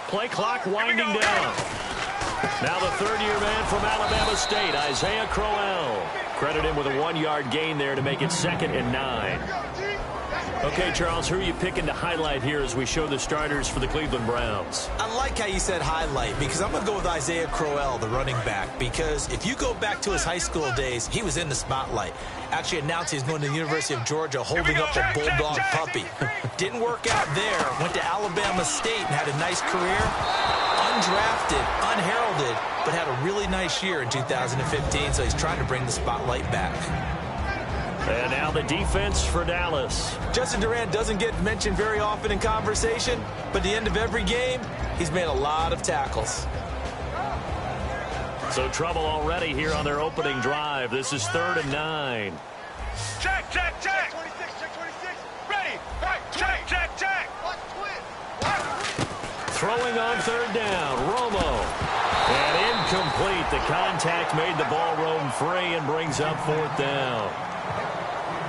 Play clock winding down. Now the third-year man from Alabama State, Isaiah Crowell. Credit him with a 1-yard gain there to make it 2nd and 9. Okay, Charles, who are you picking to highlight here as we show the starters for the Cleveland Browns? I like how you said highlight because I'm going to go with Isaiah Crowell, the running back, because if you go back to his high school days, he was in the spotlight. Actually announced he's going to the University of Georgia holding up a bulldog puppy. Didn't work out there. Went to Alabama State and had a nice career. Undrafted, unheralded, but had a really nice year in 2015, so he's trying to bring the spotlight back. And now the defense for Dallas. Justin Durant doesn't get mentioned very often in conversation, but at the end of every game, he's made a lot of tackles. So trouble already here on their opening drive. This is 3rd and 9. Check, check, check. 26, check 26. Ready. Right, check, check, check. Throwing on 3rd down, Romo. And incomplete. The contact made the ball roam free and brings up 4th down.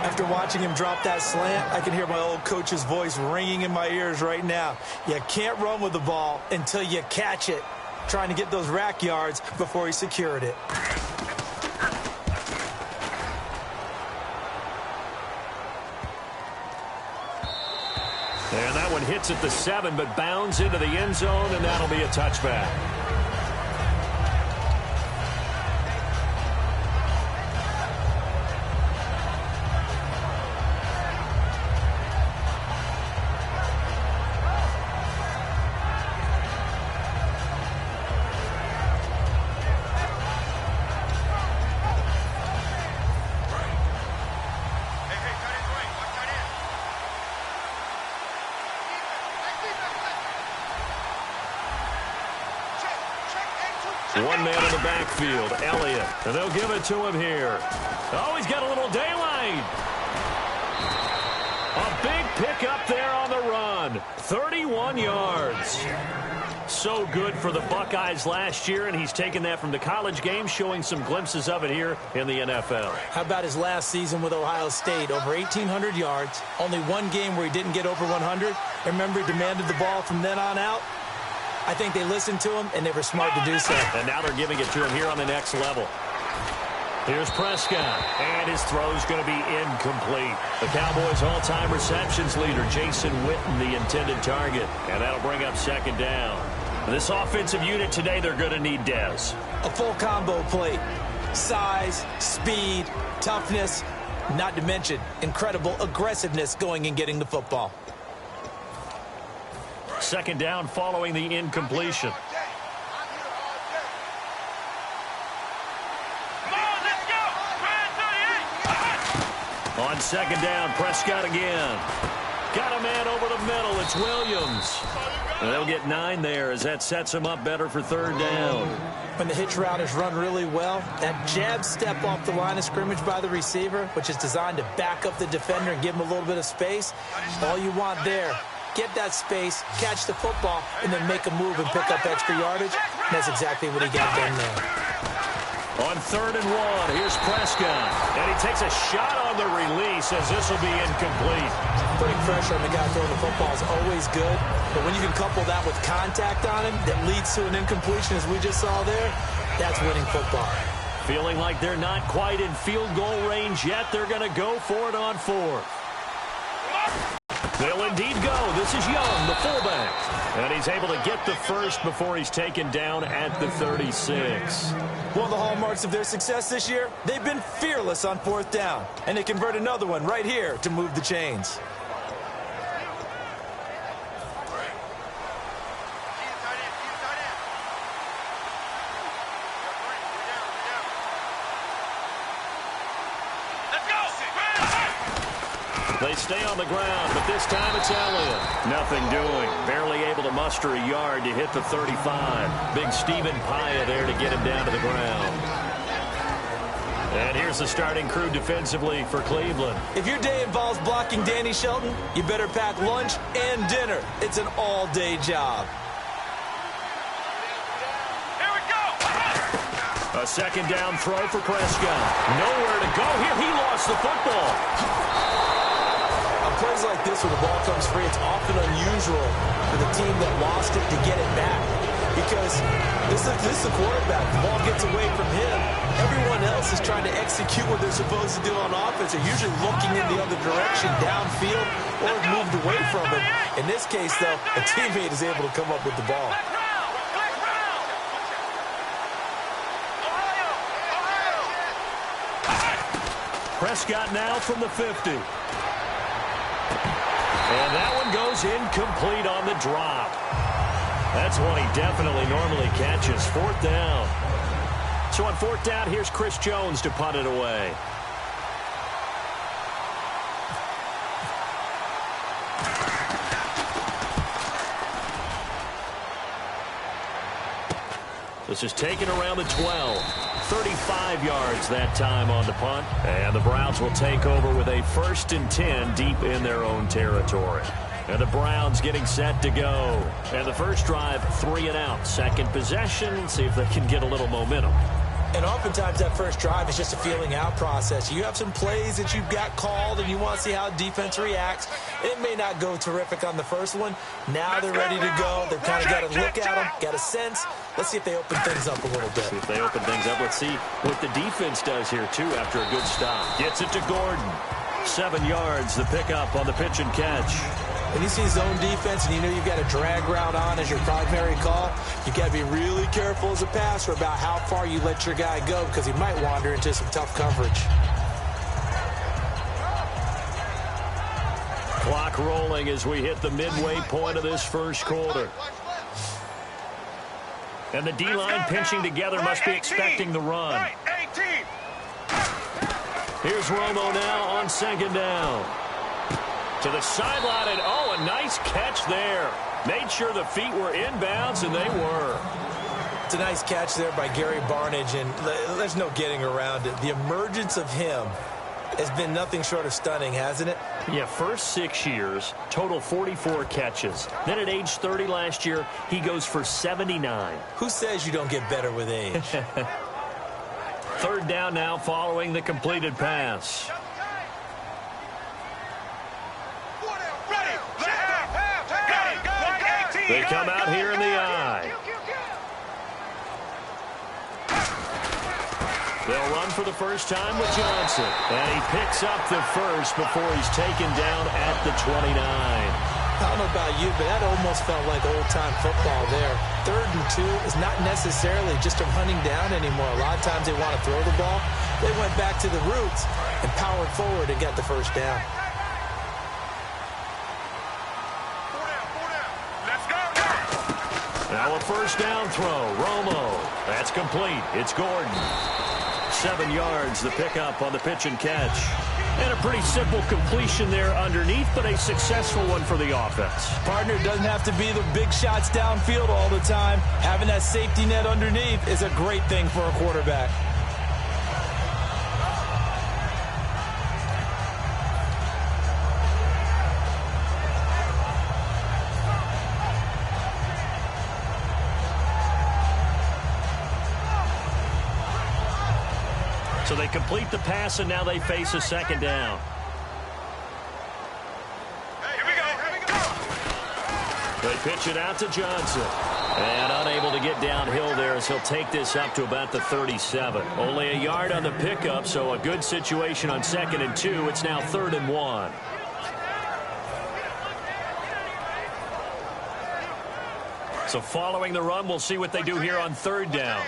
After watching him drop that slant, I can hear my old coach's voice ringing in my ears right now. You can't run with the ball until you catch it. Trying to get those rack yards before he secured it. And that one hits at the 7, but bounds into the end zone, and that'll be a touchback. One man in the backfield, Elliott, and they'll give it to him here. Oh, he's got a little daylight. A big pickup there on the run. 31 yards. So good for the Buckeyes last year, and he's taken that from the college game, showing some glimpses of it here in the NFL. How about his last season with Ohio State? Over 1,800 yards. Only one game where he didn't get over 100. Remember, he demanded the ball from then on out. I think they listened to him, and they were smart to do so. And now they're giving it to him here on the next level. Here's Prescott, and his throw's going to be incomplete. The Cowboys' all-time receptions leader, Jason Witten, the intended target. And that'll bring up 2nd down. This offensive unit today, they're going to need Dez. A full combo plate. Size, speed, toughness, not to mention incredible aggressiveness going and getting the football. 2nd down following the incompletion. On 2nd down, Prescott again. Got a man over the middle. It's Williams. And they'll get 9 there as that sets him up better for 3rd down. When the hitch route is run really well, that jab step off the line of scrimmage by the receiver, which is designed to back up the defender and give him a little bit of space, all you want there. Get that space, catch the football, and then make a move and pick up extra yardage. And that's exactly what he got done there. On 3rd and 1, here's Prescott. And he takes a shot on the release as this will be incomplete. Putting pressure on the guy throwing the football is always good. But when you can couple that with contact on him that leads to an incompletion, as we just saw there, that's winning football. Feeling like they're not quite in field goal range yet. They're going to go for it on 4th. They'll indeed go. This is Young, the fullback. And he's able to get the first before he's taken down at the 36. One of the hallmarks of their success this year, they've been fearless on 4th down. And they convert another one right here to move the chains. They stay on the ground, but this time it's Elliott. Nothing doing. Barely able to muster a yard to hit the 35. Big Stephen Paya there to get him down to the ground. And here's the starting crew defensively for Cleveland. If your day involves blocking Danny Shelton, you better pack lunch and dinner. It's an all-day job. Here we go. A 2nd down throw for Prescott. Nowhere to go here. He lost the football. On plays like this where the ball comes free, it's often unusual for the team that lost it to get it back. Because this is the quarterback. The ball gets away from him. Everyone else is trying to execute what they're supposed to do on offense. They're usually looking in the other direction, downfield, or moved away from him. In this case, though, a teammate is able to come up with the ball. Prescott now from the 50. And that one goes incomplete on the drop. That's one he definitely normally catches. Fourth down. So on fourth down, here's Chris Jones to punt it away. This is taken around the 12. 35 yards that time on the punt. And the Browns will take over with a 1st and 10 deep in their own territory. And the Browns getting set to go. And the first drive, 3 and out. Second possession, see if they can get a little momentum. And oftentimes that first drive is just a feeling out process. You have some plays that you've got called and you want to see how defense reacts. It may not go terrific on the first one. Now they're ready to go. They've kind of got to look at them, got a sense. Let's see if they open things up a little bit. See if they open things up. Let's see what the defense does here, too, after a good stop. Gets it to Gordon. 7 yards, the pickup on the pitch and catch. When you see zone defense and you know you've got a drag route on as your primary call, you've got to be really careful as a passer about how far you let your guy go because he might wander into some tough coverage. Clock rolling as we hit the midway point of this first quarter. And the D-line pinching together must be expecting the run. Here's Romo now on second down. To the sideline, and oh, a nice catch there. Made sure the feet were inbounds, and they were. It's a nice catch there by Gary Barnidge, and there's no getting around it. The emergence of him has been nothing short of stunning, hasn't it? Yeah, first 6 years, total 44 catches. Then at age 30 last year, he goes for 79. Who says you don't get better with age? Third down now following the completed pass. They come out here in the eye. They'll run for the first time with Johnson. And he picks up the first before he's taken down at the 29. I don't know about you, but that almost felt like old-time football there. 3rd and 2 is not necessarily just a running down anymore. A lot of times they want to throw the ball. They went back to the roots and powered forward and got the first down. Now a first down throw. Romo. That's complete. It's Gordon. 7 yards, the pickup on the pitch and catch. And a pretty simple completion there underneath, but a successful one for the offense. Partner, it doesn't have to be the big shots downfield all the time. Having that safety net underneath is a great thing for a quarterback. So they complete the pass, and now they face a second down. Here we go. They pitch it out to Johnson. And unable to get downhill there as he'll take this up to about the 37. Only a yard on the pickup, so a good situation on 2nd and 2. It's now 3rd and 1. So following the run, we'll see what they do here on 3rd down.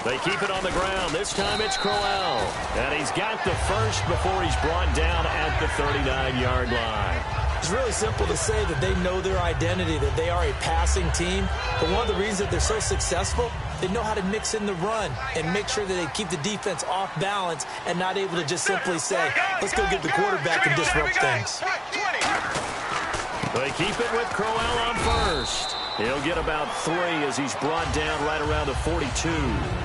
They keep it on the ground. This time it's Crowell. And he's got the first before he's brought down at the 39-yard line. It's really simple to say that they know their identity, that they are a passing team. But one of the reasons that they're so successful, they know how to mix in the run and make sure that they keep the defense off balance and not able to just simply say, let's go get the quarterback and disrupt things. They keep it with Crowell on first. He'll get about 3 as he's brought down right around the 42.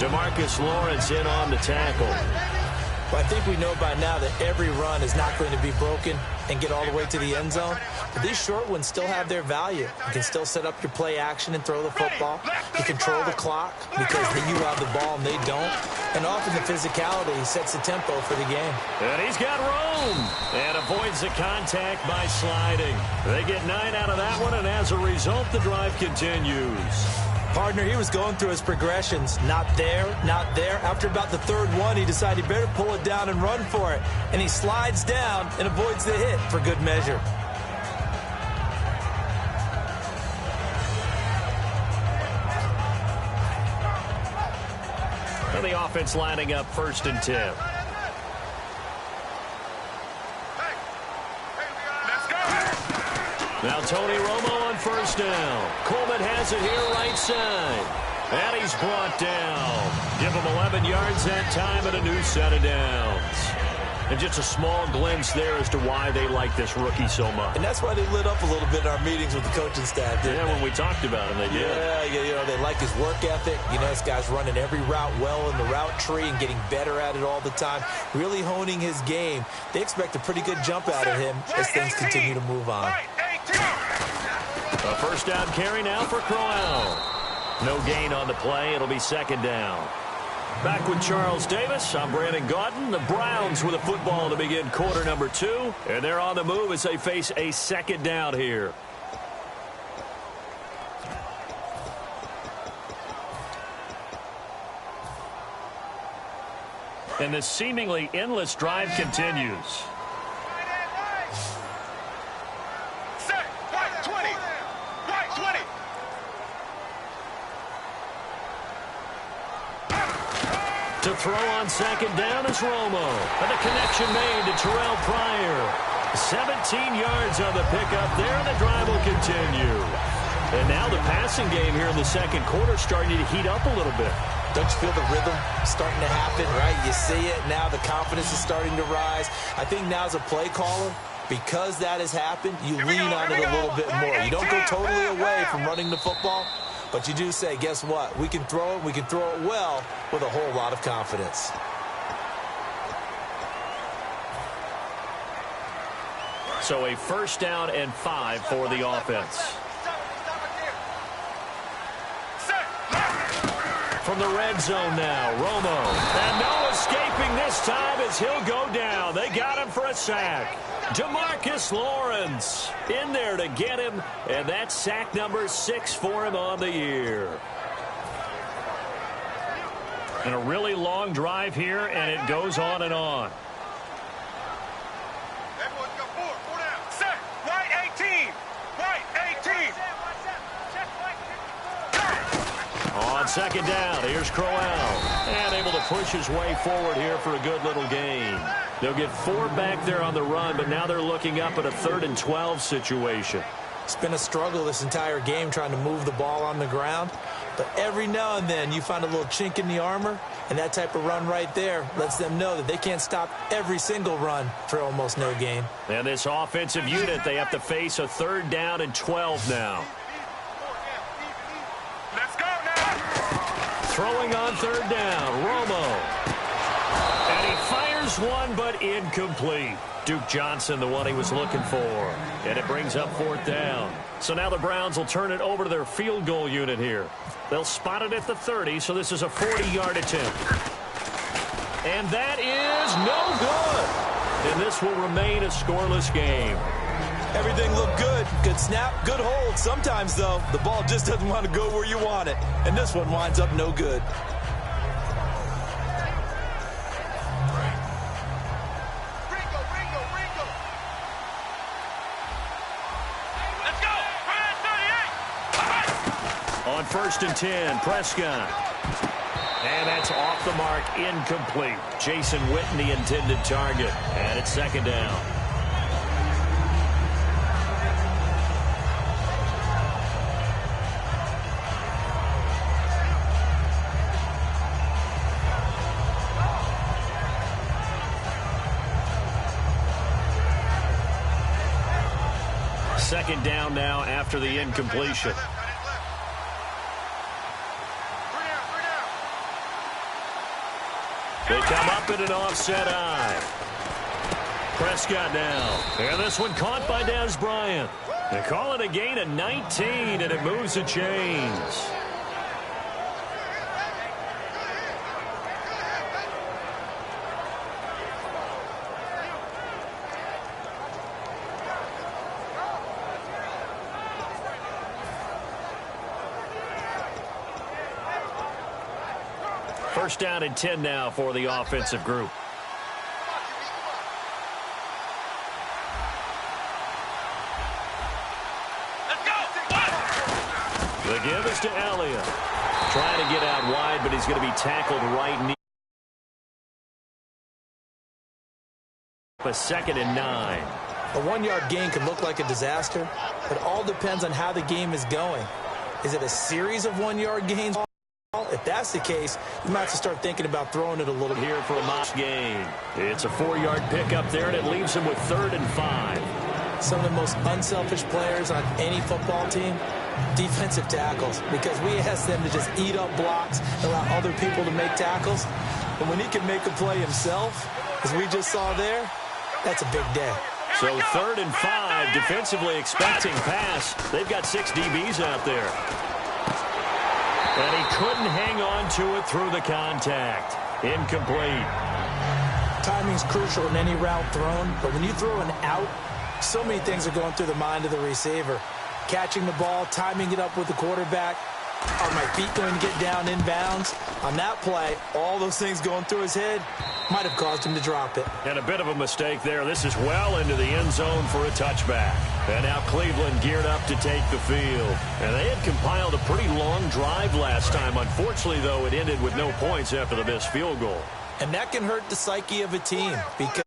DeMarcus Lawrence in on the tackle. Well, I think we know by now that every run is not going to be broken and get all the way to the end zone. But these short ones still have their value. You can still set up your play action and throw the football. You control the clock because you have the ball and they don't. And often the physicality sets the tempo for the game. And he's got room and avoids the contact by sliding. They get 9 out of that one, and as a result, the drive continues. Partner, he was going through his progressions. Not there, not there. After about the third one, he decided he better pull it down and run for it. And he slides down and avoids the hit for good measure. And the offense lining up 1st and 10. Now Tony Romo on 1st down. Coleman has it here right side. And he's brought down. Give him 11 yards that time and a new set of downs. And just a small glimpse there as to why they like this rookie so much. And that's why they lit up a little bit in our meetings with the coaching staff, didn't they? When we talked about him, they did. Yeah, they like his work ethic. This guy's running every route well in the route tree and getting better at it all the time, really honing his game. They expect a pretty good jump out of him as things continue to move on. A 1st down carry now for Crowell. No gain on the play. It'll be 2nd down. Back with Charles Davis. I'm Brandon Gaudin. The Browns with a football to begin quarter number 2. And they're on the move as they face a 2nd down here. And this seemingly endless drive continues. To throw on 2nd down is Romo. And the connection made to Terrell Pryor. 17 yards on the pickup there, and the drive will continue. And now the passing game here in the 2nd quarter starting to heat up a little bit. Don't you feel the rhythm starting to happen, right? You see it now. The confidence is starting to rise. I think now as a play caller, because that has happened, you lean on it a little bit more. You don't go totally away from running the football, but you do say, guess what? We can throw it. We can throw it well with a whole lot of confidence. So a 1st down and 5 for the offense. From the red zone now, Romo. And no escaping this time as he'll go down. They got him for a sack. DeMarcus Lawrence in there to get him, and that's sack number 6 for him on the year. And a really long drive here, and it goes on and on. On 2nd down, here's Crowell. And able to push his way forward here for a good little gain. They'll get 4 back there on the run, but now they're looking up at a 3rd and 12 situation. It's been a struggle this entire game trying to move the ball on the ground. But every now and then you find a little chink in the armor, and that type of run right there lets them know that they can't stop every single run for almost no gain. And this offensive unit, they have to face a 3rd down and 12 now. Throwing on 3rd down, Romo. And he fires one, but incomplete. Duke Johnson, the one he was looking for. And it brings up 4th down. So now the Browns will turn it over to their field goal unit here. They'll spot it at the 30, so this is a 40-yard attempt. And that is no good. And this will remain a scoreless game. Everything looked good. Good snap, good hold. Sometimes, though, the ball just doesn't want to go where you want it. And this one winds up no good. Let's go. 38. On 1st and 10, Prescott. And that's off the mark, incomplete. Jason Witten, the intended target. And it's 2nd down. Second down now after the incompletion. They come up in an offset eye. Prescott now. And this one caught by Des Bryant. They call it a gain of 19, and it moves the chains. First down and 10 now for the offensive group. The give is to Elliott. Trying to get out wide, but he's going to be tackled right near. A 2nd and 9. A 1-yard gain could look like a disaster. It all depends on how the game is going. Is it a series of 1-yard gains? If that's the case, you might have to start thinking about throwing it a little here for a mock gain. It's a 4-yard pickup there, and it leaves him with 3rd and 5. Some of the most unselfish players on any football team, defensive tackles, because we ask them to just eat up blocks, allow other people to make tackles. But when he can make a play himself, as we just saw there, that's a big day. So 3rd and 5, defensively expecting pass. They've got 6 DBs out there. And he couldn't hang on to it through the contact. Incomplete. Timing's crucial in any route thrown, but when you throw an out, so many things are going through the mind of the receiver. Catching the ball, timing it up with the quarterback. Are my feet going to get down inbounds? On that play, all those things going through his head might have caused him to drop it. And a bit of a mistake there. This is well into the end zone for a touchback. And now Cleveland geared up to take the field. And they had compiled a pretty long drive last time. Unfortunately, though, it ended with no points after the missed field goal. And that can hurt the psyche of a team because